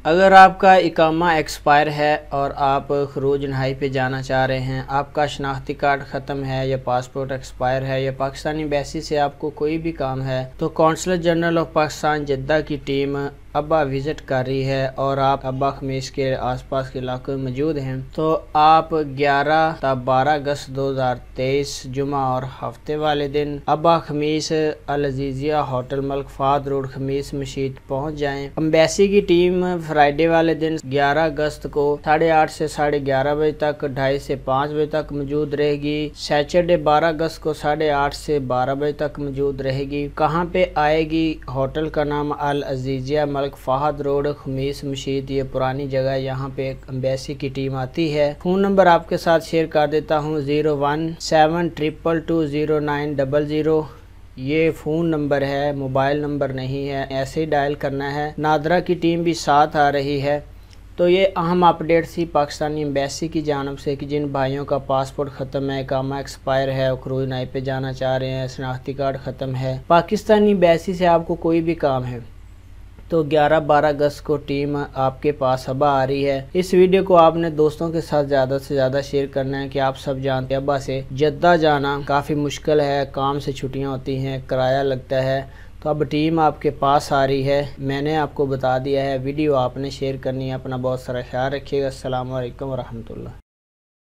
अगर आपका इकामा एक्सपायर है और आप खरूज नहाई पे जाना चाह रहे हैं, आपका शनाख्ती कार्ड ख़त्म है या पासपोर्ट एक्सपायर है या पाकिस्तानी एम्बेसी से आपको कोई भी काम है, तो counsellor general of Pakistan Jeddah की टीम अब्बा विज़िट कर रही है और आप अब्बा खमीस के आसपास के इलाकों में मौजूद हैं। तो आप 11 ता 12 अगस्त 2023 जुमा और हफ्ते वाले दिन Abha Khamis Al Aziziyah hotel Malik Fahd road Khamis Mushait पहुंच जाएं। एम्बेसी की टीम फ्राइडे वाले दिन 11 अगस्त को 8:30 से 11:30 बजे तक 2:30 से 5 बजे तक मौजूद रहेगी। सैटरडे 12 अगस्त को 8:30 से 12 बजे तक मौजूद रहेगी। कहाँ पे आएगी? होटल का नाम अल Aziziyah Malik Fahd road Khamis मशीद, ये पुरानी जगह, यहाँ पे एक एम्बेसी की टीम आती है। फ़ोन नंबर आपके साथ शेयर कर देता हूँ 017220900। ये फ़ोन नंबर है, मोबाइल नंबर नहीं है, ऐसे ही डायल करना है। नादरा की टीम भी साथ आ रही है। तो ये अहम अपडेट थी पाकिस्तानी एम्बेसी की जानब से कि जिन भाइयों का पासपोर्ट ख़त्म है, इकामा एक्सपायर है, खरूज नाई पे जाना चाह रहे हैं, शनाख्ती कार्ड ख़त्म है, पाकिस्तानी एम्बेसी से आपको कोई भी काम है, तो 11-12 अगस्त को टीम आपके पास अब्बा आ रही है। इस वीडियो को आपने दोस्तों के साथ ज़्यादा से ज़्यादा शेयर करना है कि आप सब जानते हैं अब्बा से जद्दा जाना काफ़ी मुश्किल है, काम से छुट्टियां होती हैं, किराया लगता है। तो अब टीम आपके पास आ रही है, मैंने आपको बता दिया है। वीडियो आपने शेयर करनी है। अपना बहुत सारा ख्याल रखिएगा। अस्सलाम वालेकुम रहमतुल्लाह।